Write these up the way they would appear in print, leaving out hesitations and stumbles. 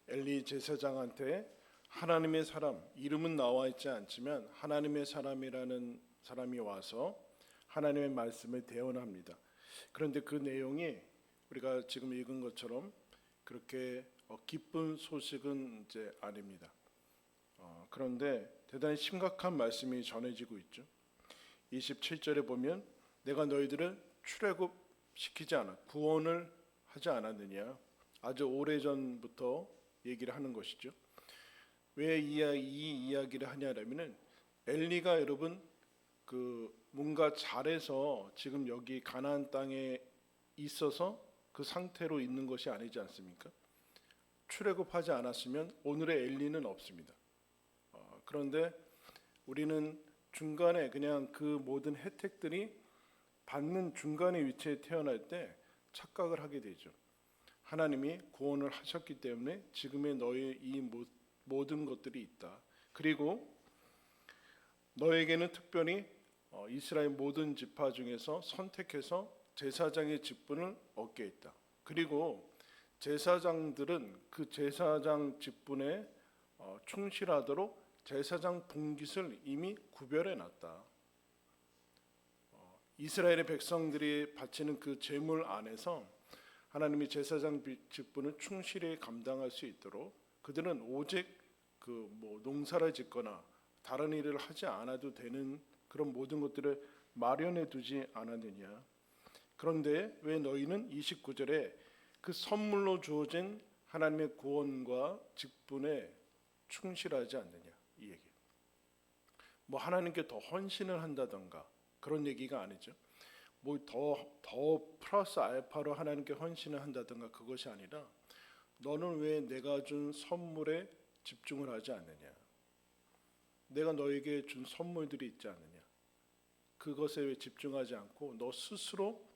엘리 제사장한테 하나님의 사람, 이름은 나와 있지 않지만 하나님의 사람이라는 사람이 와서 하나님의 말씀을 대언합니다. 그런데 그 내용이 우리가 지금 읽은 것처럼 그렇게 기쁜 소식은 이제 아닙니다. 그런데 대단히 심각한 말씀이 전해지고 있죠. 27절에 보면 내가 너희들을 출애굽시키지 않아 구원을 하지 않았느냐. 아주 오래전부터 얘기를 하는 것이죠. 왜 이 이야기를 하냐라면은 엘리가 여러분 뭔가 잘해서 지금 여기 가나안 땅에 있어서 그 상태로 있는 것이 아니지 않습니까? 출애굽하지 않았으면 오늘의 엘리는 없습니다. 그런데 우리는 중간에 그냥 그 모든 혜택들이 받는 중간의 위치에 태어날 때 착각을 하게 되죠. 하나님이 구원을 하셨기 때문에 지금의 너의 이 모든 것들이 있다. 그리고 너에게는 특별히 이스라엘 모든 지파 중에서 선택해서 제사장의 직분을 얻게 했다. 그리고 제사장들은 그 제사장 직분에 충실하도록 제사장 분깃을 이미 구별해 놨다. 이스라엘의 백성들이 바치는 그 제물 안에서 하나님이 제사장 직분을 충실히 감당할 수 있도록 그들은 오직 농사를 짓거나 다른 일을 하지 않아도 되는 그런 모든 것들을 마련해 두지 않았느냐. 그런데 왜 너희는 29절에 그 선물로 주어진 하나님의 구원과 직분에 충실하지 않느냐, 이 얘기. 하나님께 더 헌신을 한다던가 그런 얘기가 아니죠. 더 플러스 알파로 하나님께 헌신을 한다던가 그것이 아니라 너는 왜 내가 준 선물에 집중을 하지 않느냐. 내가 너에게 준 선물들이 있지 않느냐. 그것에 왜 집중하지 않고 너 스스로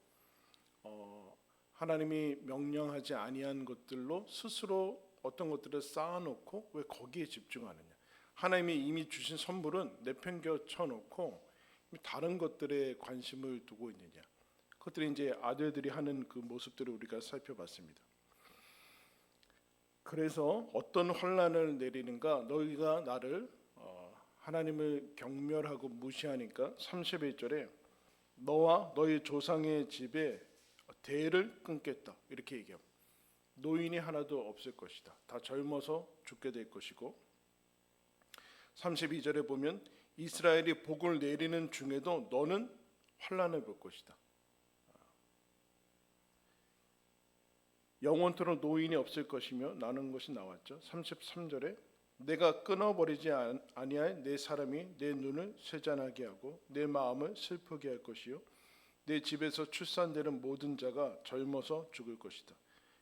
하나님이 명령하지 아니한 것들로 스스로 어떤 것들을 쌓아놓고 왜 거기에 집중하느냐. 하나님이 이미 주신 선물은 내팽개쳐 놓고 다른 것들에 관심을 두고 있느냐. 그것들이 이제 아들들이 하는 그 모습들을 우리가 살펴봤습니다. 그래서 어떤 환난을 내리는가. 너희가 나를 하나님을 경멸하고 무시하니까 31절에 너와 너희 조상의 집에 대를 끊겠다 이렇게 얘기합니다. 노인이 하나도 없을 것이다. 다 젊어서 죽게 될 것이고 32절에 보면 이스라엘이 복을 내리는 중에도 너는 환난을 볼 것이다. 영원토록 노인이 없을 것이며 나는 것이 나왔죠. 33절에 내가 끊어버리지 아니할 내 사람이 내 눈을 쇠잔하게 하고 내 마음을 슬프게 할 것이요 내 집에서 출산되는 모든 자가 젊어서 죽을 것이다.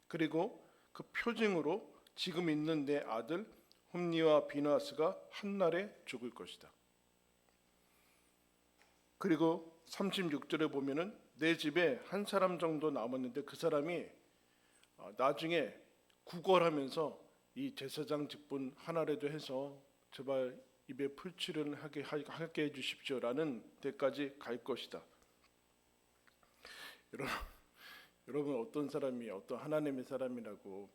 그리고 그 표징으로 지금 있는 내 아들 홈니와 비나스가 한날에 죽을 것이다. 그리고 36절에 보면은 내 집에 한 사람 정도 남았는데 그 사람이 나중에 구걸하면서 이 제사장 직분 하나라도 해서 제발 입에 풀칠을 하게 해주십시오라는 데까지 갈 것이다. 여러분 어떤 사람이 어떤 하나님의 사람이라고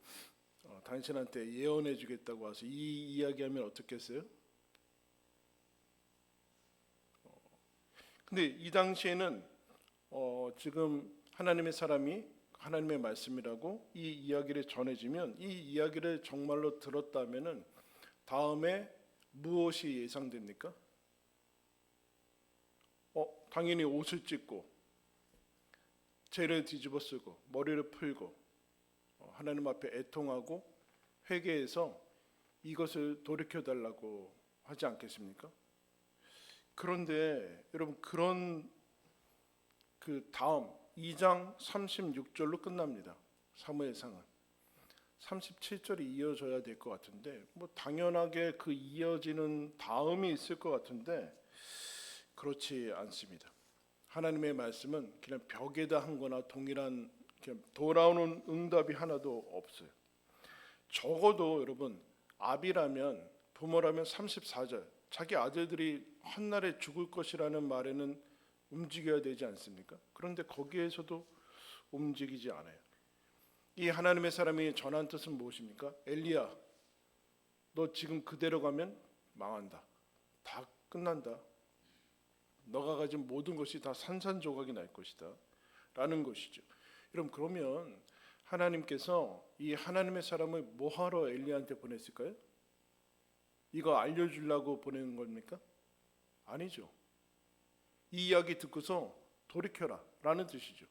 당신한테 예언해 주겠다고 와서 이 이야기하면 어떻겠어요? 근데 이 당시에는 지금 하나님의 사람이 하나님의 말씀이라고 이 이야기를 전해지면 이 이야기를 정말로 들었다면은 다음에 무엇이 예상됩니까? 당연히 옷을 찢고 죄를 뒤집어 쓰고 머리를 풀고 하나님 앞에 애통하고 회개해서 이것을 돌이켜 달라고 하지 않겠습니까? 그런데 여러분 그런 그 다음 2장 36절로 끝납니다. 사무엘상은 37절이 이어져야 될 것 같은데 당연하게 그 이어지는 다음이 있을 것 같은데 그렇지 않습니다. 하나님의 말씀은 그냥 벽에다 한 거나 동일한 그냥 돌아오는 응답이 하나도 없어요. 적어도 여러분 아비라면 부모라면 34절 자기 아들들이 한날에 죽을 것이라는 말에는 움직여야 되지 않습니까? 그런데 거기에서도 움직이지 않아요. 이 하나님의 사람이 전한 뜻은 무엇입니까? 엘리야 너 지금 그대로 가면 망한다. 다 끝난다. 너가 가진 모든 것이 다 산산조각이 날 것이다. 라는 것이죠. 여러분, 그러면 하나님께서 이 하나님의 사람을 뭐하러 엘리야한테 보냈을까요? 이거 알려주려고 보내는 겁니까? 아니죠. 이 이야기 듣고서 돌이켜라 라는 뜻이죠.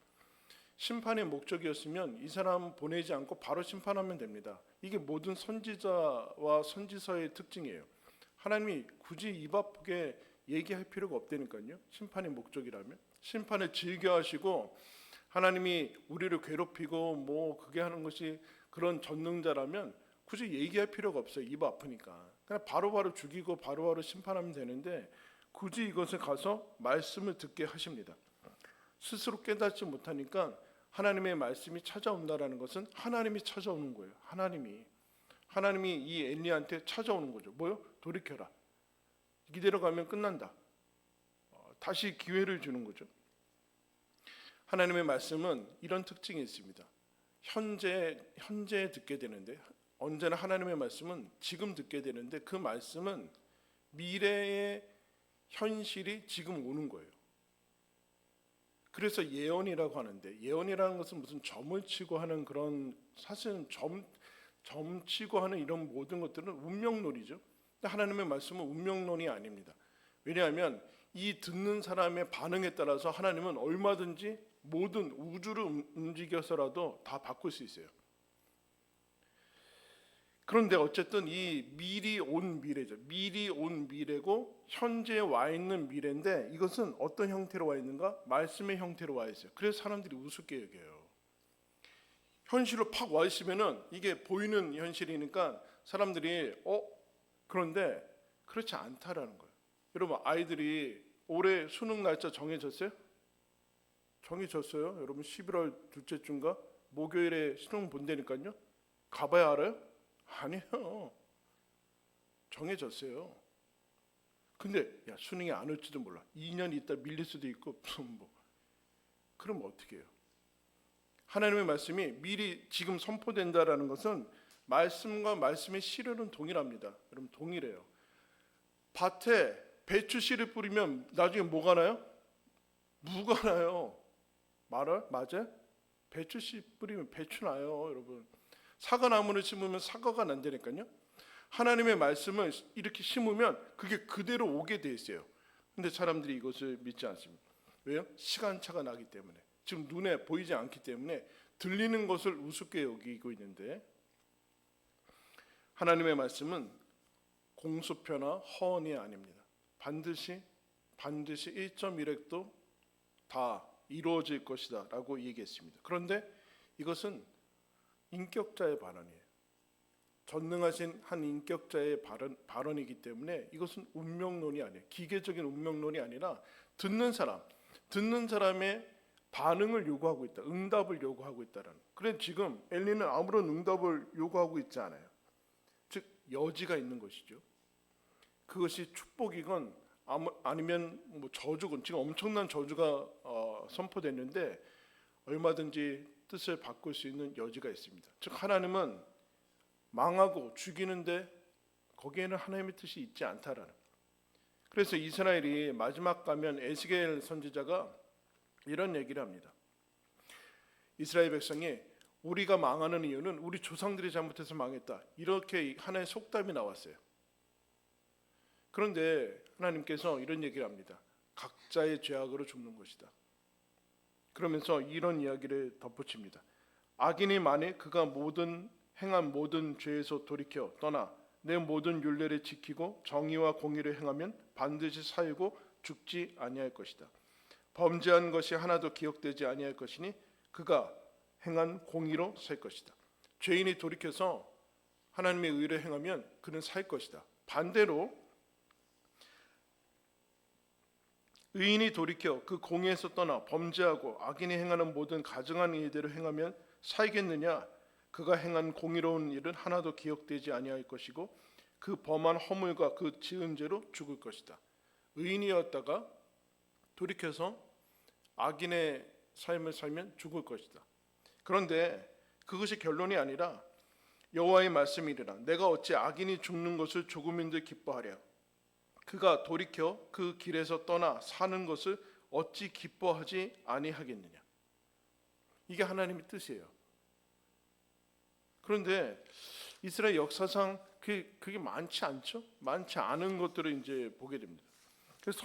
심판의 목적이었으면 이 사람 보내지 않고 바로 심판하면 됩니다. 이게 모든 선지자와 선지서의 특징이에요. 하나님이 굳이 입 아프게 얘기할 필요가 없다니까요. 심판의 목적이라면. 심판을 즐겨 하시고 하나님이 우리를 괴롭히고 뭐 그게 하는 것이 그런 전능자라면 굳이 얘기할 필요가 없어요. 입 아프니까. 그냥 바로바로 죽이고 바로바로 심판하면 되는데 굳이 이것을 가서 말씀을 듣게 하십니다. 스스로 깨닫지 못하니까 하나님의 말씀이 찾아온다라는 것은 하나님이 찾아오는 거예요. 하나님이 이 엘리야한테 찾아오는 거죠. 뭐요? 돌이켜라. 이대로 가면 끝난다. 다시 기회를 주는 거죠. 하나님의 말씀은 이런 특징이 있습니다. 현재 듣게 되는데, 언제나 하나님의 말씀은 지금 듣게 되는데 그 말씀은 미래의 현실이 지금 오는 거예요. 그래서 예언이라고 하는데, 예언이라는 것은 무슨 점을 치고 하는 그런, 사실은 점 치고 하는 이런 모든 것들은 운명론이죠. 근데 하나님의 말씀은 운명론이 아닙니다. 왜냐하면 이 듣는 사람의 반응에 따라서 하나님은 얼마든지 모든 우주를 움직여서라도 다 바꿀 수 있어요. 그런데 어쨌든 이 미리 온 미래죠. 미리 온 미래고 현재에 와 있는 미래인데 이것은 어떤 형태로 와 있는가? 말씀의 형태로 와 있어요. 그래서 사람들이 우습게 여겨요. 현실로 팍 와 있으면은 이게 보이는 현실이니까 사람들이 그런데 그렇지 않다라는 거예요. 여러분, 아이들이 올해 수능 날짜 정해졌어요? 정해졌어요. 여러분, 11월 둘째 주인가 목요일에 수능 본다니까요. 가봐야 알아요? 아니에요. 정해졌어요. 근데 야, 수능이 안 올지도 몰라. 2년 있다 밀릴 수도 있고 무슨 뭐. 그럼 어떻게 해요? 하나님의 말씀이 미리 지금 선포된다라는 것은 말씀과 말씀의 시료는 동일합니다. 여러분, 동일해요. 밭에 배추 씨를 뿌리면 나중에 뭐가 나요? 무가 나요. 맞아요? 배추 씨 뿌리면 배추 나요, 여러분. 사과나무를 심으면 사과가 난다니까요. 하나님의 말씀을 이렇게 심으면 그게 그대로 오게 돼 있어요. 근데 사람들이 이것을 믿지 않습니다. 왜요? 시간차가 나기 때문에. 지금 눈에 보이지 않기 때문에 들리는 것을 우습게 여기고 있는데, 하나님의 말씀은 공수표나 허언이 아닙니다. 반드시 1.1획도 다 이루어질 것이다 라고 얘기했습니다. 그런데 이것은 인격자의 발언이에요. 전능하신 한 인격자의 발언이기 때문에 이것은 운명론이 아니에요. 기계적인 운명론이 아니라 듣는 사람의 반응을 요구하고 있다. 응답을 요구하고 있다라는. 그래 지금 엘리는 아무런 응답을 요구하고 있지 않아요. 즉 여지가 있는 것이죠. 그것이 축복이건 아니면 뭐 저주건, 지금 엄청난 저주가 선포됐는데 얼마든지 뜻을 바꿀 수 있는 여지가 있습니다. 즉 하나님은 망하고 죽이는데 거기에는 하나님의 뜻이 있지 않다라는. 그래서 이스라엘이 마지막 가면 에스겔 선지자가 이런 얘기를 합니다. 이스라엘 백성이 우리가 망하는 이유는 우리 조상들이 잘못해서 망했다. 이렇게 하나의 속담이 나왔어요. 그런데 하나님께서 이런 얘기를 합니다. 각자의 죄악으로 죽는 것이다. 그러면서 이런 이야기를 덧붙입니다. 악인이 만일 그가 행한 모든 죄에서 돌이켜 떠나 내 모든 율례를 지키고 정의와 공의를 행하면 반드시 살고 죽지 아니할 것이다. 범죄한 것이 하나도 기억되지 아니할 것이니 그가 행한 공의로 살 것이다. 죄인이 돌이켜서 하나님의 의를 행하면 그는 살 것이다. 반대로 의인이 돌이켜 그 공의에서 떠나 범죄하고 악인이 행하는 모든 가증한 일대로 행하면 살겠느냐? 그가 행한 공의로운 일은 하나도 기억되지 아니할 것이고 그 범한 허물과 그 지은 죄로 죽을 것이다. 의인이었다가 돌이켜서 악인의 삶을 살면 죽을 것이다. 그런데 그것이 결론이 아니라 여호와의 말씀이리라. 내가 어찌 악인이 죽는 것을 조금인들 기뻐하랴. 그가 돌이켜 그 길에서 떠나 사는 것을 어찌 기뻐하지 아니하겠느냐. 이게 하나님의 뜻이에요. 그런데 이스라엘 역사상 그게 많지 않죠? 많지 않은 것들을 이제 보게 됩니다. 그래서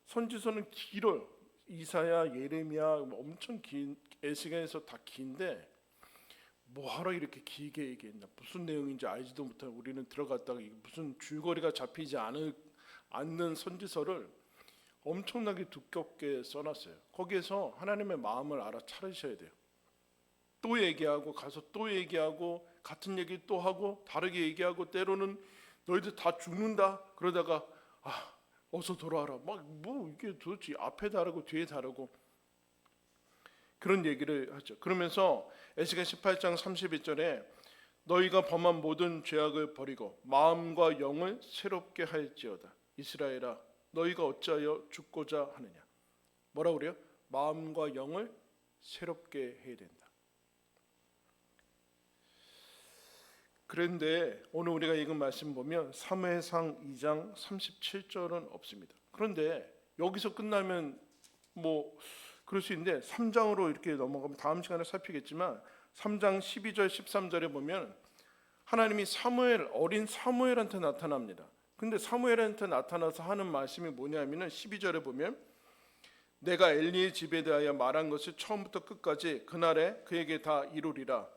선지서는 길어요. 이사야, 예레미야 엄청 긴, 에스겔에서 다 긴데 뭐하러 이렇게 길게 얘기했나? 무슨 내용인지 알지도 못하고 우리는 들어갔다가 무슨 줄거리가 잡히지 않는 선지서를 엄청나게 두껍게 써놨어요. 거기에서 하나님의 마음을 알아차리셔야 돼요. 또 얘기하고 가서 또 얘기하고 같은 얘기 또 하고 다르게 얘기하고 때로는 너희들 다 죽는다 그러다가 어서 돌아와라 막 뭐 이게 도대체 앞에 다르고 뒤에 다르고 그런 얘기를 하죠. 그러면서 에스겔 18장 32절에 너희가 범한 모든 죄악을 버리고 마음과 영을 새롭게 할지어다. 이스라엘아 너희가 어찌하여 죽고자 하느냐. 뭐라고 그래요? 마음과 영을 새롭게 해야 된다. 그런데 오늘 우리가 읽은 말씀 보면 사무엘상 2장 37절은 없습니다. 그런데 여기서 끝나면 뭐 그럴 수 있는데 3장으로 이렇게 넘어가면 다음 시간에 살피겠지만 3장 12절 13절에 보면 하나님이 어린 사무엘한테 나타납니다. 근데 사무엘한테 나타나서 하는 말씀이 뭐냐면은 12절에 보면 내가 엘리의 집에 대하여 말한 것을 처음부터 끝까지 그날에 그에게 다 이루리라.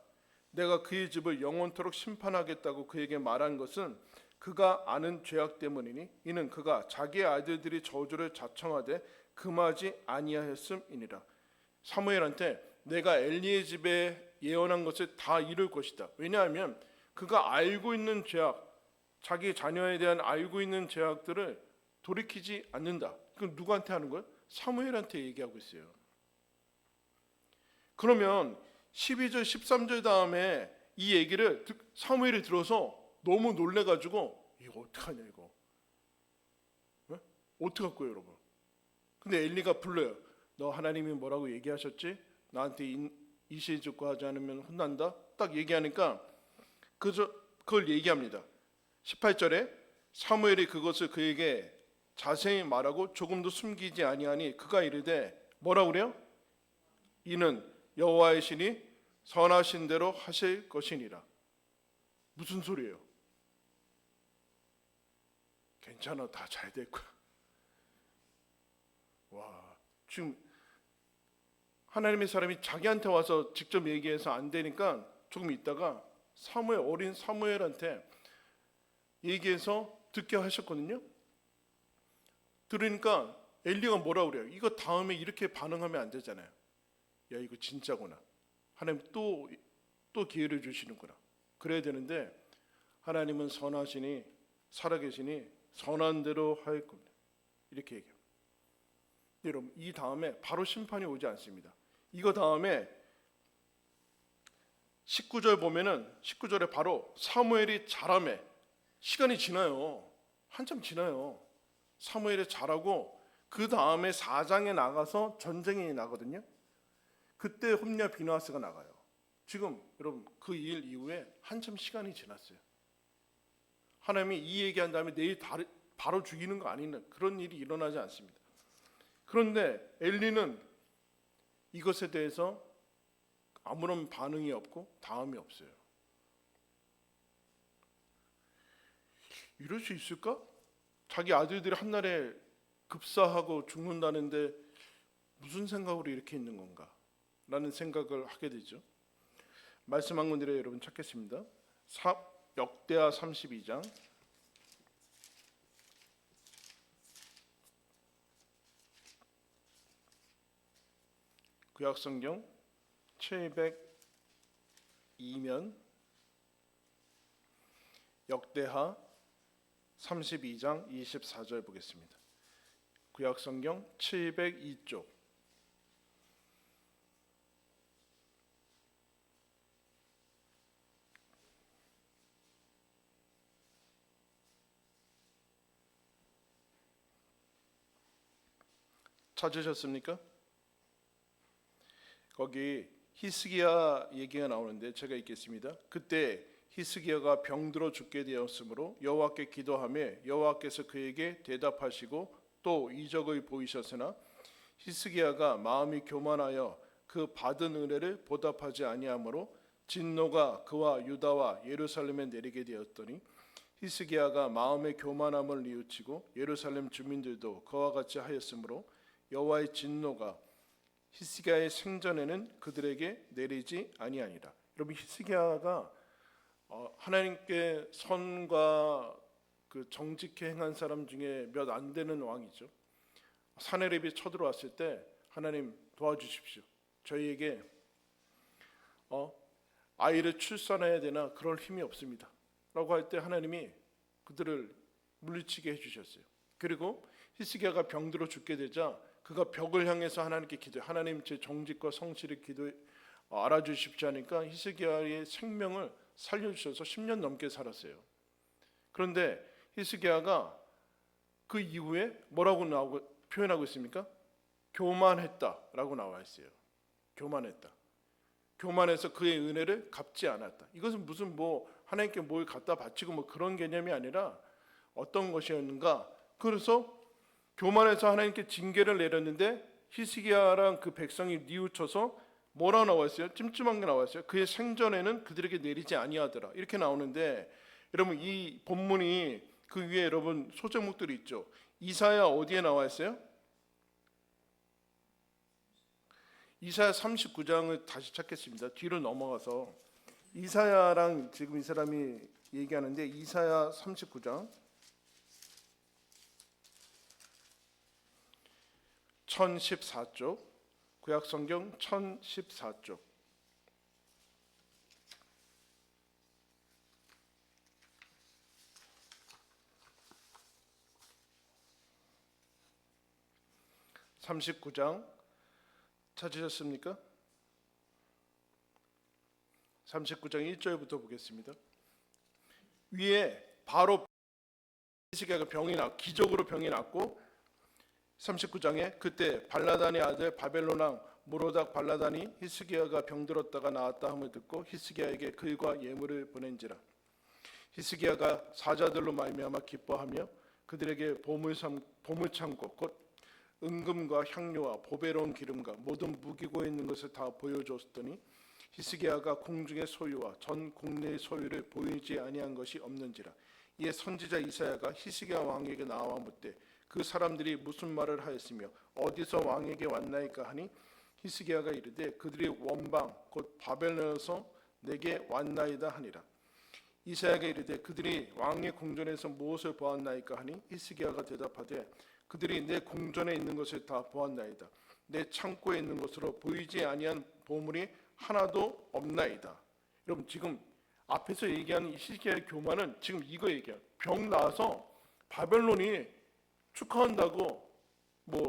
내가 그의 집을 영원토록 심판하겠다고 그에게 말한 것은 그가 아는 죄악 때문이니 이는 그가 자기의 아들들이 저주를 자청하되 금하지 아니하였음이니라. 사무엘한테 내가 엘리의 집에 예언한 것을 다 이룰 것이다. 왜냐하면 그가 알고 있는 죄악, 자기 자녀에 대한 알고 있는 죄악들을 돌이키지 않는다. 그럼 누구한테 하는 거예요? 사무엘한테 얘기하고 있어요. 그러면 12절 13절 다음에 이 얘기를 사무엘이 들어서 너무 놀래가지고 이거 어떡하냐 이거 네? 어떡할 거예요 여러분. 근데 엘리가 불러요. 너 하나님이 뭐라고 얘기하셨지? 나한테 이시에 죽고 하지 않으면 혼난다. 딱 얘기하니까 그걸 얘기합니다. 18절에 사무엘이 그것을 그에게 자세히 말하고 조금도 숨기지 아니하니 그가 이르되 뭐라고 그래요? 이는 여호와의 신이 선하신 대로 하실 것이니라. 무슨 소리예요? 괜찮아, 다 잘 될 거야. 와, 지금 하나님의 사람이 자기한테 와서 직접 얘기해서 안 되니까 조금 있다가 어린 사무엘한테 얘기해서 듣게 하셨거든요. 들으니까 엘리가 뭐라고 그래요? 이거 다음에 이렇게 반응하면 안 되잖아요. 야 이거 진짜구나. 하나님 또 기회를 주시는구나. 그래야 되는데 하나님은 선하시니 살아계시니 선한 대로 할 겁니다. 이렇게 얘기해요. 여러분 이 다음에 바로 심판이 오지 않습니다. 이거 다음에 19절 보면은 19절에 바로 사무엘이 자라매. 시간이 지나요. 한참 지나요. 사무엘이 자라고 그 다음에 4장에 나가서 전쟁이 나거든요. 그때 홈냐 비나하스가 나가요. 지금 여러분 그 일 이후에 한참 시간이 지났어요. 하나님이 이 얘기한 다음에 내일 바로 죽이는 거 아니는 그런 일이 일어나지 않습니다. 그런데 엘리는 이것에 대해서 아무런 반응이 없고 다음이 없어요. 이럴 수 있을까? 자기 아들들이 한날에 급사하고 죽는다는데 무슨 생각으로 이렇게 있는 건가? 라는 생각을 하게 되죠. 말씀 한 군데를 여러분 찾겠습니다. 역대하 32장 구약성경 702면 역대하 32장 24절 보겠습니다. 구약성경 702쪽 찾으셨습니까? 거기 히스기야 얘기가 나오는데 제가 읽겠습니다. 그때 히스기야가 병들어 죽게 되었으므로 여호와께 기도하며 여호와께서 그에게 대답하시고 또 이적을 보이셨으나 히스기야가 마음이 교만하여 그 받은 은혜를 보답하지 아니하므로 진노가 그와 유다와 예루살렘에 내리게 되었더니 히스기야가 마음의 교만함을 뉘우치고 예루살렘 주민들도 그와 같이 하였으므로 여호와의 진노가 히스기야의 생전에는 그들에게 내리지 아니하니라. 여러분, 히스기야가 하나님께 선과 그 정직히 행한 사람 중에 몇 안 되는 왕이죠. 사내립이 쳐들어왔을 때 하나님 도와주십시오. 저희에게 아이를 출산해야 되나 그럴 힘이 없습니다. 라고 할 때 하나님이 그들을 물리치게 해주셨어요. 그리고 히스기야가 병들어 죽게 되자 그가 벽을 향해서 하나님께 기도해. 하나님, 제 정직과 성실을 알아주십시오 하니까 히스기야의 생명을 살려주셔서 10년 넘게 살았어요. 그런데 히스기야가 그 이후에 뭐라고 표현하고 있습니까? 교만했다라고 나와 있어요. 교만했다. 교만해서 그의 은혜를 갚지 않았다. 이것은 무슨 하나님께 뭘 갖다 바치고 그런 개념이 아니라 어떤 것이었는가? 그래서 교만해서 하나님께 징계를 내렸는데 히스기야랑 그 백성이 뉘우쳐서 뭐라 나와 있어요? 찜찜한 게 나와 있어요. 그의 생전에는 그들에게 내리지 아니하더라. 이렇게 나오는데 여러분, 이 본문이 그 위에 여러분 소제목들이 있죠. 이사야 어디에 나와 있어요? 이사야 39장을 다시 찾겠습니다. 뒤로 넘어가서 이사야랑 지금 이 사람이 얘기하는데 이사야 39장 1014쪽, 구약성경 1014쪽. (39장) 찾으셨습니까? 39장 1절부터 보겠습니다. 위에 바로 히스기야가 기적으로 병이 났고 39장에 그때 발라단의 아들 바벨론 왕 모로닥 발라단이 히스기야가 병들었다가 나았다 함을 듣고 히스기야에게 글과 예물을 보낸지라. 히스기야가 사자들로 말미암아 기뻐하며 그들에게 보물창고 곧 은금과 향료와 보배로운 기름과 모든 무기고 있는 것을 다 보여줬더니 히스기야가 공중의 소유와 전 국내의 소유를 보이지 아니한 것이 없는지라. 이에 선지자 이사야가 히스기야 왕에게 나와 묻되 그 사람들이 무슨 말을 하였으며 어디서 왕에게 왔나이까 하니 히스기야가 이르되 그들이 원방 곧 바벨론에서 내게 왔나이다 하니라. 이사야가 이르되 그들이 왕의 궁전에서 무엇을 보았나이까 하니 히스기야가 대답하되 그들이 내 궁전에 있는 것을 다 보았나이다. 내 창고에 있는 것으로 보이지 아니한 보물이 하나도 없나이다. 여러분, 지금 앞에서 얘기하는 히스기야의 교만은 지금 이거 얘기해요. 병 나와서 바벨론이 축하한다고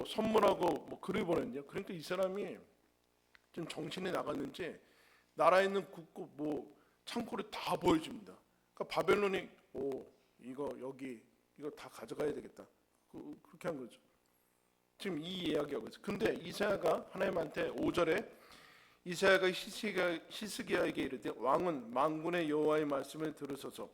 선물하고 글을 보냈냐. 그러니까 이 사람이 좀 정신이 나갔는지 나라에 있는 국고 창고를 다 보여줍니다. 그러니까 바벨론이 이거 다 가져가야 되겠다. 그렇게 한 거죠. 지금 이 이야기하고 있어요. 근데 이사야가 하나님한테 5절에 이사야가 히스기야에게 이르되 왕은 만군의 여호와의 말씀을 들으소서.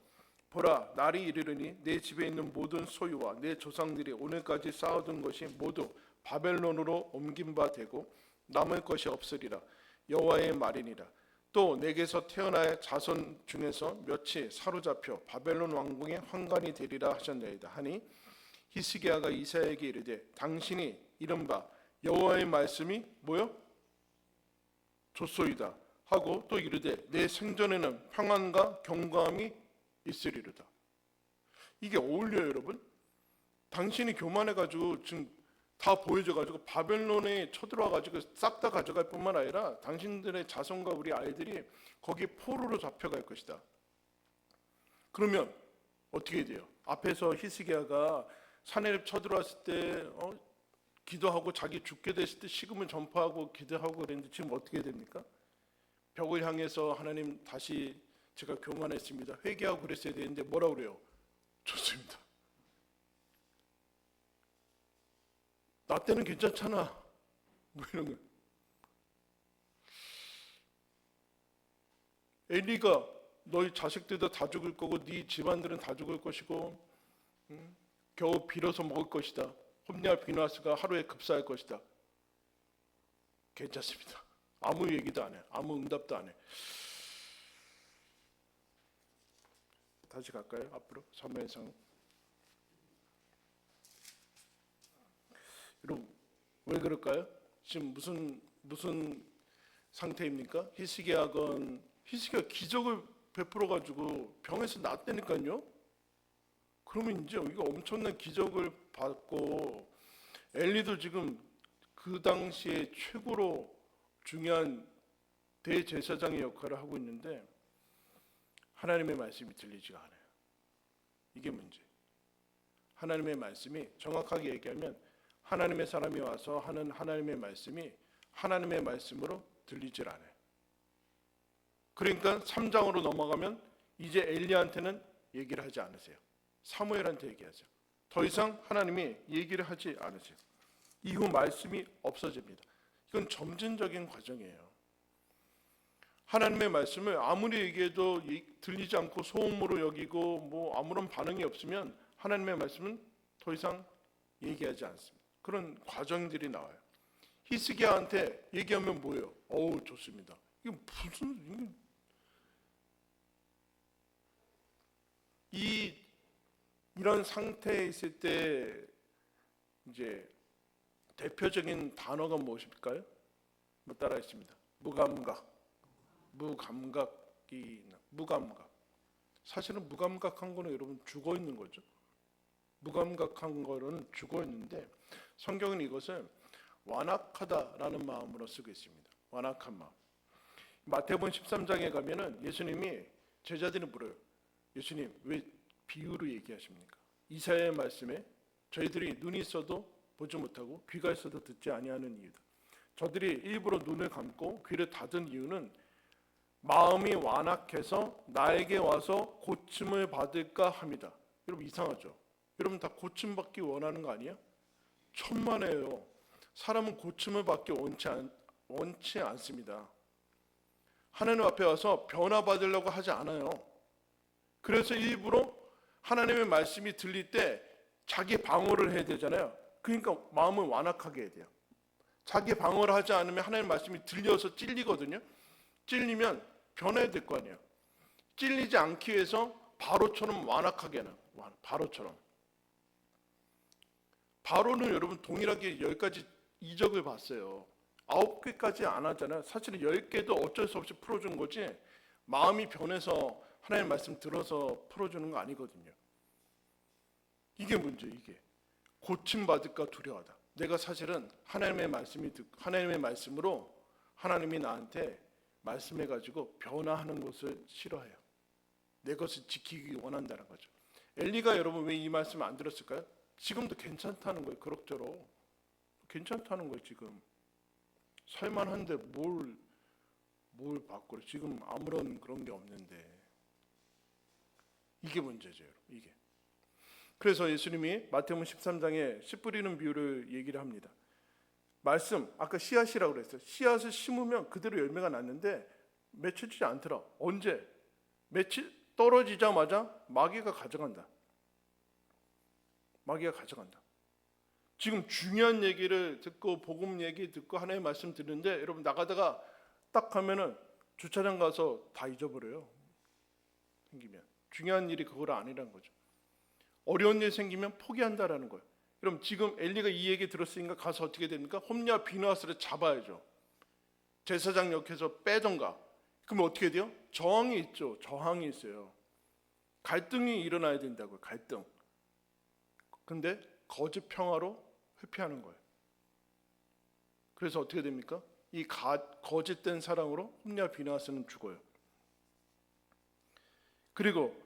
보라, 날이 이르르니 내 집에 있는 모든 소유와 내 조상들이 오늘까지 쌓아둔 것이 모두 바벨론으로 옮긴 바 되고 남을 것이 없으리라. 여호와의 말이니라. 또 내게서 태어날 자손 중에서 몇이 사로잡혀 바벨론 왕궁의 환관이 되리라 하셨나이다 하니 히스기야가 이사야에게 이르되 당신이 이른바 여호와의 말씀이 좋소이다 하고 또 이르되 내 생전에는 평안과 경고함이 있으리로다. 이게 어울려요, 여러분? 당신이 교만해가지고 지금 다 보여줘가지고 바벨론에 쳐들어와가지고 싹 다 가져갈 뿐만 아니라 당신들의 자손과 우리 아이들이 거기 포로로 잡혀갈 것이다. 그러면 어떻게 돼요? 앞에서 히스기야가 사내립 쳐들어왔을 때 기도하고 자기 죽게 됐을 때 식음을 전파하고 기도하고 그랬는데 지금 어떻게 됩니까? 벽을 향해서 하나님 다시 제가 교만했습니다. 회개하고 그랬어야 되는데 뭐라고 그래요? 좋습니다. 나 때는 괜찮잖아. 이런 거. 엘리가 너희 자식들도 다 죽을 거고 네 집안들은 다 죽을 것이고 겨우 빌어서 먹을 것이다. 홈리와 비누아스가 하루에 급사할 것이다. 괜찮습니다. 아무 얘기도 안 해. 아무 응답도 안 해. 다시 갈까요? 앞으로 사무엘상. 여러분 왜 그럴까요? 지금 무슨 상태입니까? 히스기야가 기적을 베풀어 가지고 병에서 낫다니까요. 그러면 이제 이거 엄청난 기적을 받고 엘리도 지금 그 당시에 최고로 중요한 대제사장의 역할을 하고 있는데 하나님의 말씀이 들리지가 않아요. 이게 문제. 하나님의 말씀이 정확하게 얘기하면 하나님의 사람이 와서 하는 하나님의 말씀이 하나님의 말씀으로 들리질 않아요. 그러니까 3장으로 넘어가면 이제 엘리야한테는 얘기를 하지 않으세요. 사무엘한테 얘기하세요. 더 이상 하나님이 얘기를 하지 않으세요. 이후 말씀이 없어집니다. 이건 점진적인 과정이에요. 하나님의 말씀을 아무리 얘기해도 들리지 않고 소음으로 여기고 뭐 아무런 반응이 없으면 하나님의 말씀은 더 이상 얘기하지 않습니다. 그런 과정들이 나와요. 히스기야한테 얘기하면 뭐예요? 어우 좋습니다. 이게 무슨 이런 상태에 있을 때 이제 대표적인 단어가 무엇일까요? 뭐 따라 했습니다. 무감각. 사실은 무감각한 거는 여러분 죽어 있는 거죠. 무감각한 거는 죽어 있는데 성경은 이것을 완악하다라는 마음으로 쓰고 있습니다. 완악한 마음. 마태복음 13장에 가면은 예수님이 제자들이 물어요. 예수님 왜 비유로 얘기하십니까? 이사야의 말씀에 저희들이 눈이 있어도 보지 못하고 귀가 있어도 듣지 아니하는 이유다. 저들이 일부러 눈을 감고 귀를 닫은 이유는 마음이 완악해서 나에게 와서 고침을 받을까 합니다. 여러분 이상하죠? 여러분 다 고침받기 원하는 거 아니에요? 천만에요. 사람은 고침을 받기 원치 않습니다. 하나님 앞에 와서 변화받으려고 하지 않아요. 그래서 일부러 하나님의 말씀이 들릴 때 자기 방어를 해야 되잖아요. 그러니까 마음을 완악하게 해야 돼요. 자기 방어를 하지 않으면 하나님의 말씀이 들려서 찔리거든요. 찔리면 변해야 될 거 아니에요. 찔리지 않기 위해서 바로처럼 완악하게 하는 바로처럼. 바로는 여러분 동일하게 10가지 이적을 봤어요. 9개까지 안 하잖아요. 사실은 10개도 어쩔 수 없이 풀어준 거지 마음이 변해서 하나님의 말씀 들어서 풀어주는 거 아니거든요. 이게 문제예요. 이게 고침받을까 두려워하다. 내가 사실은 하나님의 말씀으로 하나님이 나한테 말씀해가지고 변화하는 것을 싫어해요. 내 것을 지키기 원한다는 거죠. 엘리가 여러분 왜 이 말씀을 안 들었을까요? 지금도 괜찮다는 거예요. 그럭저럭 괜찮다는 거예요. 지금 살만한데 뭘 바꾸려? 지금 아무런 그런 게 없는데 이게 문제죠. 여러분. 이게. 그래서 예수님이 마태복음 13장에 씨 뿌리는 비유를 얘기를 합니다. 말씀 아까 씨앗이라고 그랬어요. 씨앗을 심으면 그대로 열매가 났는데 맺혀지지 않더라. 언제? 떨어지자마자 마귀가 가져간다. 마귀가 가져간다. 지금 중요한 얘기를 듣고 복음 얘기 듣고 하나님의 말씀 듣는데 여러분 나가다가 딱 하면은 주차장 가서 다 잊어버려요. 생기면 중요한 일이 그걸 아니라는 거죠. 어려운 일 생기면 포기한다라는 거예요. 그럼 지금 엘리가 이 얘기 들었으니까 가서 어떻게 됩니까? 홈리와 비누아스를 잡아야죠. 제사장 옆에서 빼던가. 그러면 어떻게 돼요? 저항이 있죠. 저항이 있어요. 갈등이 일어나야 된다고요. 갈등. 근데 거짓 평화로 회피하는 거예요. 그래서 어떻게 됩니까? 이 거짓된 사랑으로 홈리와 비누아스는 죽어요. 그리고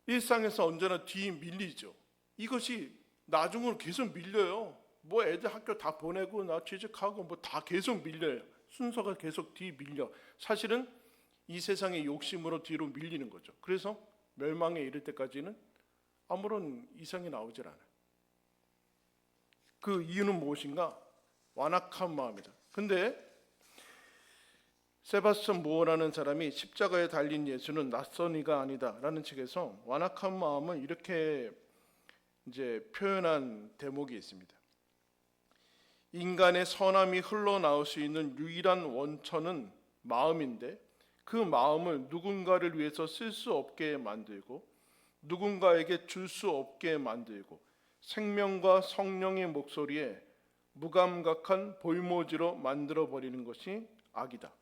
일상에서 언제나 뒤 밀리죠. 이것이 나중으로 계속 밀려요. 뭐 애들 학교 다 보내고 나 취직하고 뭐 다 계속 밀려요. 순서가 계속 뒤 밀려. 사실은 이 세상의 욕심으로 뒤로 밀리는 거죠. 그래서 멸망에 이를 때까지는 아무런 이상이 나오질 않아요. 그 이유는 무엇인가? 완악한 마음이다. 근데 세바스찬 무어라는 사람이 십자가에 달린 예수는 낯선 이가 아니다라는 책에서 완악한 마음을 이렇게 이제 표현한 대목이 있습니다. 인간의 선함이 흘러나올 수 있는 유일한 원천은 마음인데 그 마음을 누군가를 위해서 쓸 수 없게 만들고 누군가에게 줄 수 없게 만들고 생명과 성령의 목소리에 무감각한 볼모지로 만들어 버리는 것이 악이다.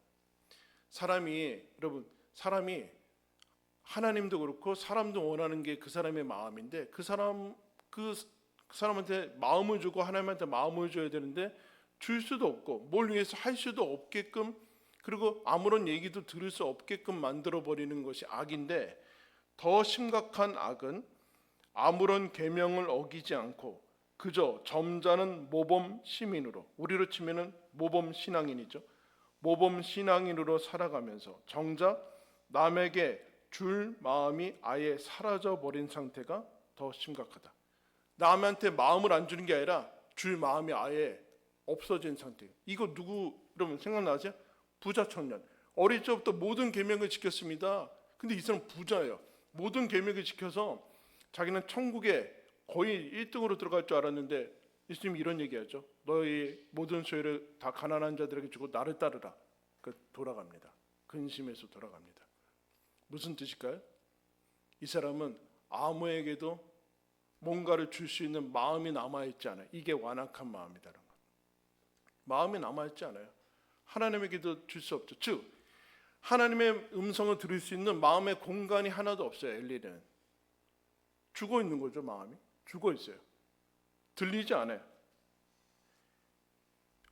여러분, 사람이 하나님도 그렇고 사람도 원하는 게 그 사람의 마음인데 그 사람한테 마음을 주고 하나님한테 마음을 줘야 되는데 줄 수도 없고 뭘 위해서 할 수도 없게끔, 그리고 아무런 얘기도 들을 수 없게끔 만들어 버리는 것이 악인데, 더 심각한 악은 아무런 계명을 어기지 않고 그저 점잖은 모범 시민으로, 우리로 치면은 모범 신앙인이죠. 모범 신앙인으로 살아가면서 정작 남에게 줄 마음이 아예 사라져 버린 상태가 더 심각하다. 남한테 마음을 안 주는 게 아니라 줄 마음이 아예 없어진 상태. 이거 누구 여러분 생각나세요? 부자 청년. 어릴 적부터 모든 계명을 지켰습니다. 근데 이 사람 부자예요. 모든 계명을 지켜서 자기는 천국에 거의 1등으로 들어갈 줄 알았는데 예수님이 이런 얘기하죠. 너희 모든 소유를 다 가난한 자들에게 주고 나를 따르라. 돌아갑니다. 근심에서 돌아갑니다. 무슨 뜻일까요? 이 사람은 아무에게도 뭔가를 줄 수 있는 마음이 남아있지 않아요. 이게 완악한 마음이다라는 것. 마음이 남아있지 않아요. 하나님에게도 줄 수 없죠. 즉 하나님의 음성을 들을 수 있는 마음의 공간이 하나도 없어요. 엘리는 죽어 있는 거죠. 마음이 죽어 있어요. 들리지 않아요.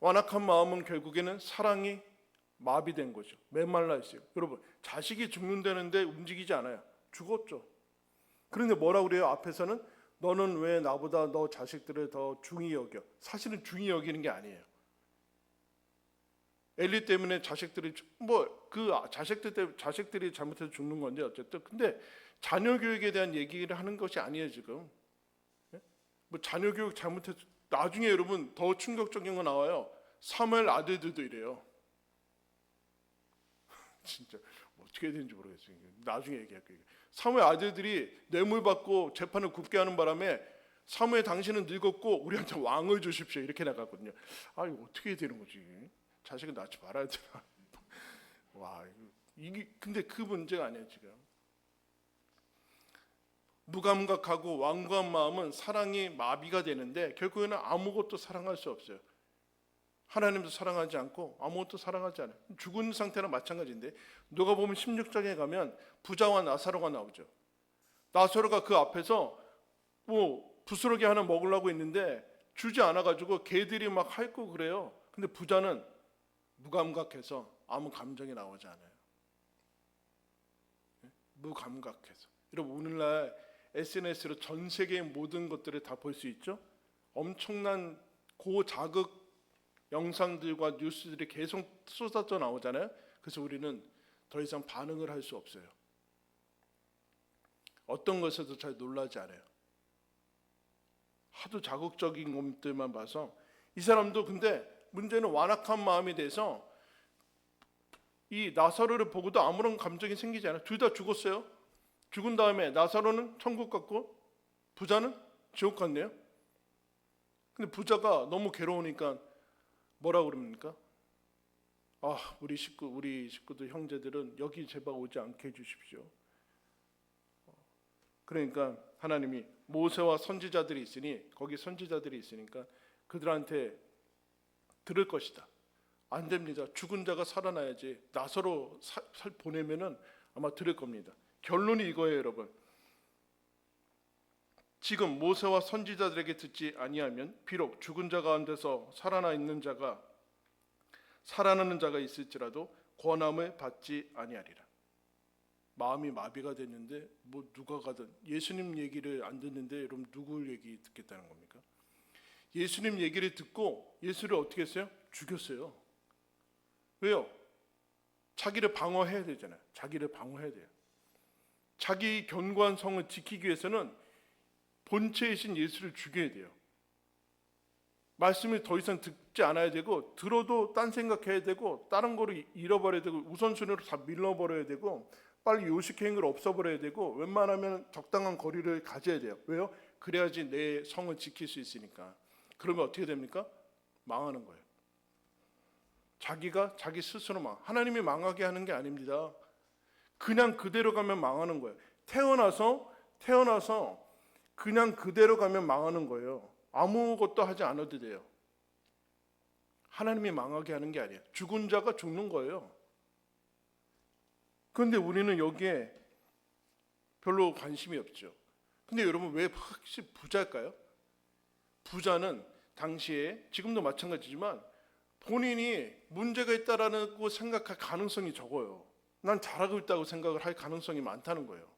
완악한 마음은 결국에는 사랑이 마비된 거죠. 메말라 있어요. 여러분, 자식이 죽는다는데 움직이지 않아요. 죽었죠. 그런데 뭐라 그래요? 앞에서는 너는 왜 나보다 너 자식들을 더 중히 여겨? 사실은 중히 여기는 게 아니에요. 엘리 때문에 자식들이 자식들이 잘못해서 죽는 건데 어쨌든, 근데 자녀 교육에 대한 얘기를 하는 것이 아니에요 지금. 뭐 자녀 교육 잘못해서 나중에 여러분 더 충격적인 거 나와요. 사무엘 아들들도 이래요. 진짜 어떻게 해야 되는지 모르겠어요. 나중에 얘기할게요. 사무엘 아들들이 뇌물 받고 재판을 굽게 하는 바람에 사무엘 당신은 늙었고 우리한테 왕을 주십시오 이렇게 나갔거든요. 아 이거 어떻게 해야 되는 거지? 자식을 낳지 말아야 되나? 와 이게 근데 그 문제가 아니에요 지금. 무감각하고 완고한 마음은 사랑이 마비가 되는데 결국에는 아무것도 사랑할 수 없어요. 하나님도 사랑하지 않고 아무것도 사랑하지 않아요. 죽은 상태랑 마찬가지인데 누가 보면 16장에 가면 부자와 나사로가 나오죠. 나사로가 그 앞에서 뭐 부스러기 하나 먹으려고 했는데 주지 않아가지고 개들이 막 핥고 그래요. 근데 부자는 무감각해서 아무 감정이 나오지 않아요. 무감각해서. 여러분 오늘날 SNS로 전 세계의 모든 것들을 다 볼 수 있죠. 엄청난 고자극 영상들과 뉴스들이 계속 쏟아져 나오잖아요. 그래서 우리는 더 이상 반응을 할 수 없어요. 어떤 것에도 잘 놀라지 않아요. 하도 자극적인 것들만 봐서. 이 사람도 근데 문제는 완악한 마음이 돼서 이 나사로를 보고도 아무런 감정이 생기지 않아요. 둘 다 죽었어요. 죽은 다음에 나사로는 천국 갔고 부자는 지옥 갔네요. 근데 부자가 너무 괴로우니까 뭐라 그럽니까? 우리 식구들 형제들은 여기 제발 오지 않게 해주십시오. 그러니까 하나님이 모세와 선지자들이 있으니 거기 선지자들이 있으니까 그들한테 들을 것이다. 안 됩니다. 죽은 자가 살아나야지. 나사로 보내면은 아마 들을 겁니다. 결론이 이거예요, 여러분. 지금 모세와 선지자들에게 듣지 아니하면 비록 죽은 자 가운데서 살아나는 자가 있을지라도 권함을 받지 아니하리라. 마음이 마비가 됐는데 뭐 누가 가든 예수님 얘기를 안 듣는데 여러분 누구 얘기 듣겠다는 겁니까? 예수님 얘기를 듣고 예수를 어떻게 했어요? 죽였어요. 왜요? 자기를 방어해야 되잖아요. 자기를 방어해야 돼요. 자기 견고한 성을 지키기 위해서는 본체이신 예수를 죽여야 돼요. 말씀을 더 이상 듣지 않아야 되고, 들어도 딴 생각해야 되고, 다른 거를 잃어버려야 되고, 우선순위로 다 밀어버려야 되고, 빨리 요식행위를 없애버려야 되고, 웬만하면 적당한 거리를 가져야 돼요. 왜요? 그래야지 내 성을 지킬 수 있으니까. 그러면 어떻게 됩니까? 망하는 거예요. 자기가 자기 스스로 하나님이 망하게 하는 게 아닙니다. 그냥 그대로 가면 망하는 거예요. 태어나서 그냥 그대로 가면 망하는 거예요. 아무것도 하지 않아도 돼요. 하나님이 망하게 하는 게 아니에요. 죽은 자가 죽는 거예요. 그런데 우리는 여기에 별로 관심이 없죠. 근데 여러분, 왜 혹시 부자일까요? 부자는 당시에, 지금도 마찬가지지만 본인이 문제가 있다라고 생각할 가능성이 적어요. 난 잘하고 있다고 생각을 할 가능성이 많다는 거예요.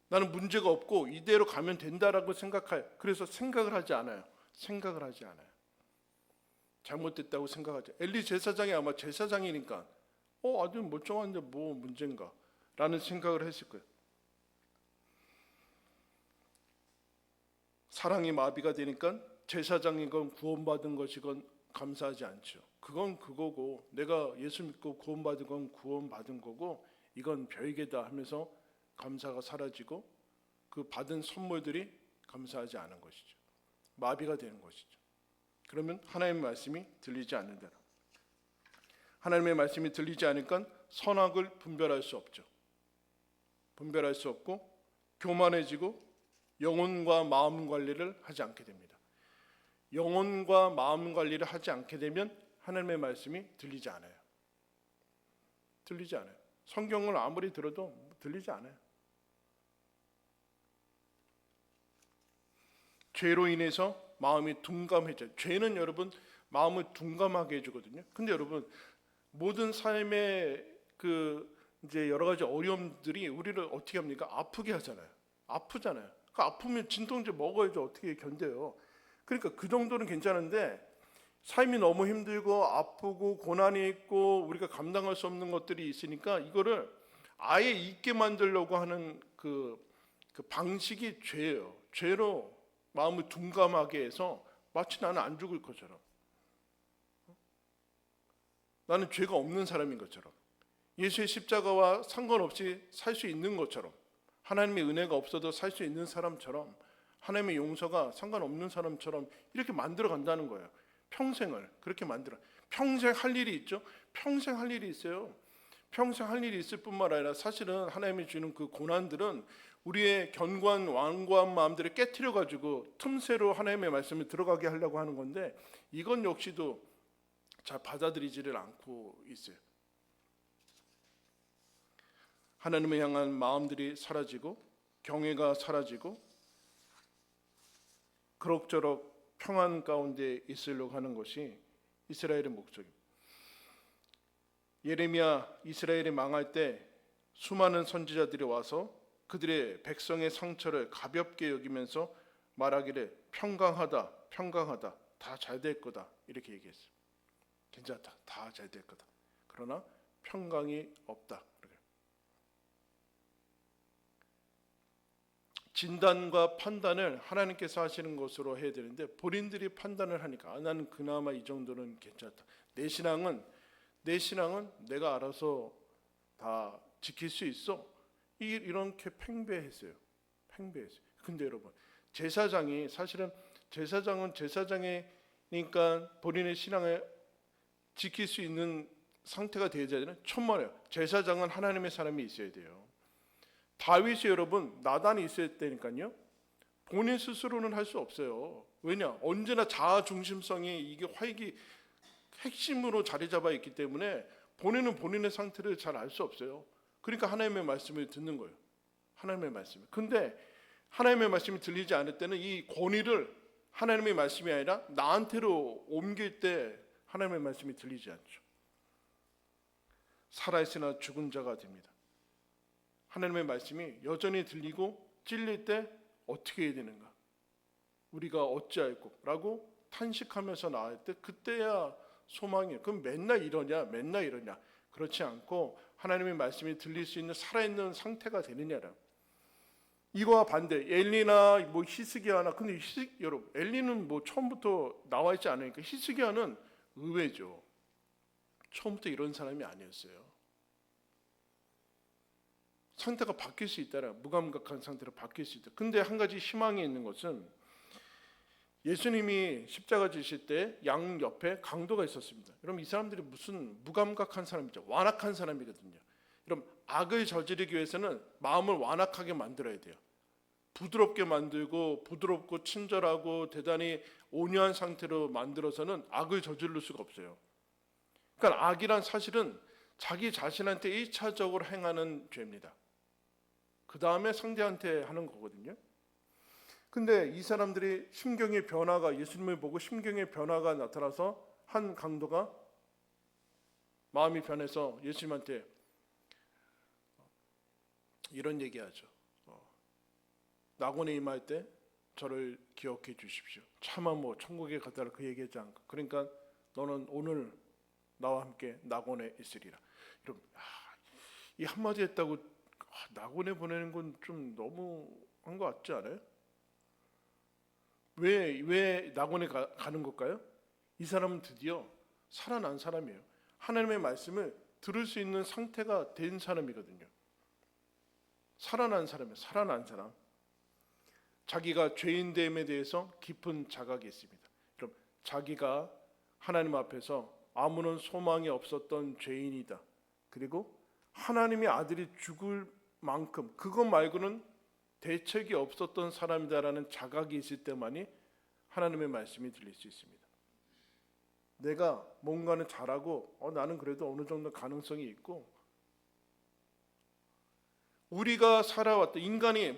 나는 문제가 없고 이대로 가면 된다라고 그래서 생각을 하지 않아요. 잘못됐다고 생각하죠. 엘리 제사장이 아마 제사장이니까 아주 멀쩡한데 뭐 문제인가 라는 생각을 했을 거예요. 사랑이 마비가 되니까 제사장이건 구원받은 것이건 감사하지 않죠. 그건 그거고, 내가 예수 믿고 구원받은 건 구원받은 거고, 이건 별개다 하면서 감사가 사라지고 그 받은 선물들이 감사하지 않은 것이죠. 마비가 되는 것이죠. 그러면 하나님의 말씀이 들리지 않는다. 하나님의 말씀이 들리지 않으니까 선악을 분별할 수 없죠. 분별할 수 없고 교만해지고 영혼과 마음 관리를 하지 않게 됩니다. 영혼과 마음 관리를 하지 않게 되면 하나님의 말씀이 들리지 않아요. 성경을 아무리 들어도 들리지 않아요. 죄로 인해서 마음이 둔감해져요. 죄는 여러분 마음을 둔감하게 해주거든요. 근데 여러분, 모든 삶의 이제 여러 가지 어려움들이 우리를 어떻게 합니까? 아프게 하잖아요. 아프잖아요. 아프면 진통제 먹어야지 어떻게 견뎌요. 그러니까 그 정도는 괜찮은데, 삶이 너무 힘들고 아프고 고난이 있고 우리가 감당할 수 없는 것들이 있으니까 이거를 아예 잊게 만들려고 하는 그 방식이 죄예요. 죄로 마음을 둔감하게 해서 마치 나는 안 죽을 것처럼, 나는 죄가 없는 사람인 것처럼, 예수의 십자가와 상관없이 살 수 있는 것처럼, 하나님의 은혜가 없어도 살 수 있는 사람처럼, 하나님의 용서가 상관없는 사람처럼 이렇게 만들어 간다는 거예요. 평생을 그렇게 만들어. 평생 할 일이 있죠. 평생 할 일이 있어요. 평생 할 일이 있을 뿐만 아니라 사실은 하나님이 주는 그 고난들은 우리의 견고한 완고한 마음들을 깨트려 가지고 틈새로 하나님의 말씀을 들어가게 하려고 하는 건데, 이건 역시도 잘 받아들이지를 않고 있어요. 하나님을 향한 마음들이 사라지고 경외가 사라지고 그럭저럭 평안 가운데 있으려고 하는 것이 이스라엘의 목적입니다. 예레미야 이스라엘이 망할 때 수많은 선지자들이 와서 그들의 백성의 상처를 가볍게 여기면서 말하기를 평강하다, 평강하다, 다 잘 될 거다 이렇게 얘기했어요. 괜찮다, 다 잘 될 거다. 그러나 평강이 없다. 진단과 판단을 하나님께서 하시는 것으로 해야 되는데, 본인들이 판단을 하니까 나는 그나마 이 정도는 괜찮다. 내 신앙은 내가 알아서 다 지킬 수 있어. 이렇게 팽배했어요. 근데 여러분, 사실은 제사장은 제사장이니까 본인의 신앙을 지킬 수 있는 상태가 되어야 되잖아요. 천만에요. 제사장은 하나님의 사람이 있어야 돼요. 다윗이 여러분 나단이 있어야 되니까요. 본인 스스로는 할 수 없어요. 왜냐? 언제나 자아 중심성이 이게 활기 핵심으로 자리 잡아 있기 때문에 본인은 본인의 상태를 잘 알 수 없어요. 그러니까 하나님의 말씀을 듣는 거예요. 하나님의 말씀. 근데 하나님의 말씀이 들리지 않을 때는 이 권위를 하나님의 말씀이 아니라 나한테로 옮길 때 하나님의 말씀이 들리지 않죠. 살아있으나 죽은 자가 됩니다. 하나님의 말씀이 여전히 들리고 찔릴 때 어떻게 해야 되는가? 우리가 어찌할꼬? 라고 탄식하면서 나올 때 그때야 소망이에요. 그럼 맨날 이러냐? 그렇지 않고 하나님의 말씀이 들릴 수 있는 살아있는 상태가 되느냐라. 이거와 반대 엘리나 뭐 히스기야나, 근데 여러분 엘리는 뭐 처음부터 나와 있지 않으니까 히스기야는 의외죠. 처음부터 이런 사람이 아니었어요. 상태가 바뀔 수 있다라, 무감각한 상태로 바뀔 수 있다. 근데 한 가지 희망이 있는 것은 예수님이 십자가 지실 때 양 옆에 강도가 있었습니다. 여러분 이 사람들이 무슨 무감각한 사람이죠. 완악한 사람이거든요. 여러분 악을 저지르기 위해서는 마음을 완악하게 만들어야 돼요. 부드럽게 만들고 부드럽고 친절하고 대단히 온유한 상태로 만들어서는 악을 저지를 수가 없어요. 그러니까 악이란 사실은 자기 자신한테 1차적으로 행하는 죄입니다. 그 다음에 상대한테 하는 거거든요. 근데 이 사람들이 심경의 변화가, 예수님을 보고 심경의 변화가 나타나서 한 강도가 마음이 변해서 예수님한테 이런 얘기하죠. 낙원에 임할 때 저를 기억해 주십시오. 차마 뭐 천국에 가다라 그 얘기하지 않고, 그러니까 너는 오늘 나와 함께 낙원에 있으리라. 여러분, 이 한마디 했다고 낙원에 보내는 건 좀 너무 한 것 같지 않아요? 왜 낙원에 가는 걸까요? 이 사람은 드디어 살아난 사람이에요. 하나님의 말씀을 들을 수 있는 상태가 된 사람이거든요. 살아난 사람이에요. 살아난 사람. 자기가 죄인됨에 대해서 깊은 자각이 있습니다. 그럼 자기가 하나님 앞에서 아무런 소망이 없었던 죄인이다. 그리고 하나님의 아들이 죽을 만큼 그것 말고는 대책이 없었던 사람이다라는 자각이 있을 때만이 하나님의 말씀이 들릴 수 있습니다. 내가 뭔가는 잘하고 나는 그래도 어느 정도 가능성이 있고, 우리가 살아왔던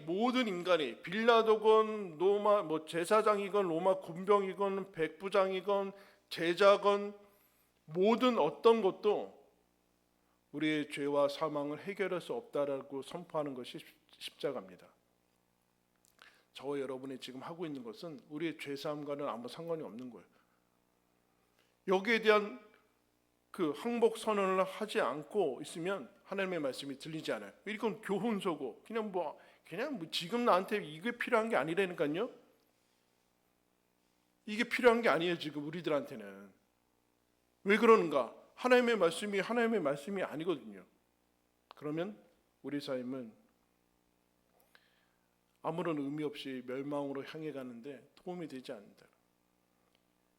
모든 인간이 빌라도건 로마 제사장이건 로마 군병이건 백부장이건 제자건 모든 어떤 것도 우리의 죄와 사망을 해결할 수 없다라고 선포하는 것이 십자가입니다. 저와 여러분이 지금 하고 있는 것은 우리의 죄사함과는 아무 상관이 없는 거예요. 여기에 대한 그 항복 선언을 하지 않고 있으면 하나님의 말씀이 들리지 않아요. 이건 교훈서고 그냥 지금 나한테 이게 필요한 게 아니라니까요. 이게 필요한 게 아니에요. 지금 우리들한테는. 왜 그러는가? 하나님의 말씀이 아니거든요. 그러면 우리 삶은 아무런 의미 없이 멸망으로 향해 가는데 도움이 되지 않는다.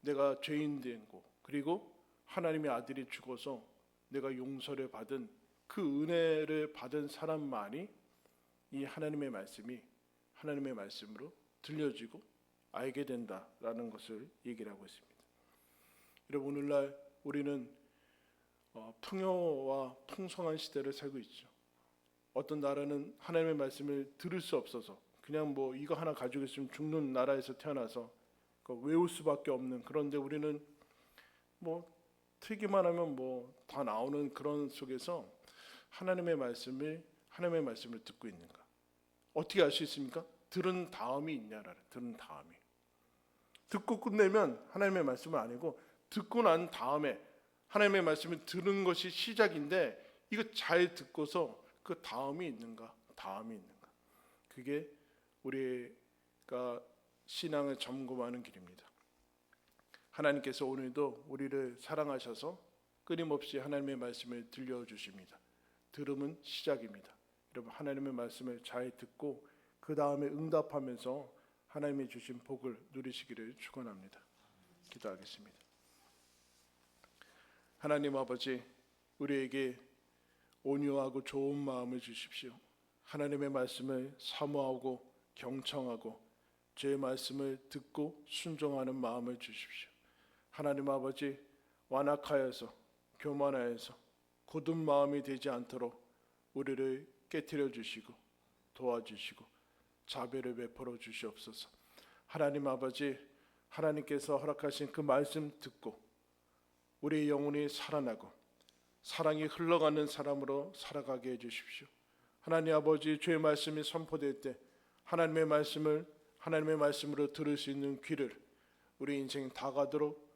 내가 죄인 된 거, 그리고 하나님의 아들이 죽어서 내가 용서를 받은 그 은혜를 받은 사람만이 이 하나님의 말씀으로 들려지고 알게 된다라는 것을 얘기를 하고 있습니다. 여러분, 오늘날 우리는 풍요와 풍성한 시대를 살고 있죠. 어떤 나라는 하나님의 말씀을 들을 수 없어서 그냥 이거 하나 가지고 있으면 죽는 나라에서 태어나서 외울 수밖에 없는, 그런데 우리는 틀기만 하면 다 나오는 그런 속에서 하나님의 말씀을 듣고 있는가? 어떻게 알 수 있습니까? 들은 다음이 있냐라. 들은 다음이. 듣고 끝내면 하나님의 말씀은 아니고, 듣고 난 다음에 하나님의 말씀을 들은 것이 시작인데, 이거 잘 듣고서 그 다음이 있는가? 그게 우리가 신앙을 점검하는 길입니다. 하나님께서 오늘도 우리를 사랑하셔서 끊임없이 하나님의 말씀을 들려주십니다. 들음은 시작입니다. 여러분, 하나님의 말씀을 잘 듣고 그 다음에 응답하면서 하나님이 주신 복을 누리시기를 축원합니다. 기도하겠습니다. 하나님 아버지, 우리에게 온유하고 좋은 마음을 주십시오. 하나님의 말씀을 사모하고 경청하고 죄의 말씀을 듣고 순종하는 마음을 주십시오. 하나님 아버지, 완악하여서 교만하여서 굳은 마음이 되지 않도록 우리를 깨트려 주시고 도와주시고 자비를 베풀어 주시옵소서. 하나님 아버지, 하나님께서 허락하신 그 말씀 듣고 우리의 영혼이 살아나고 사랑이 흘러가는 사람으로 살아가게 해주십시오. 하나님 아버지, 주의 말씀이 선포될 때 하나님의 말씀으로 들을 수 있는 귀를 우리 인생 다 가도록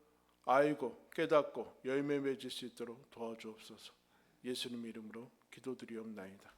알고 깨닫고 열매 맺을 수 있도록 도와주옵소서. 예수님 이름으로 기도드리옵나이다.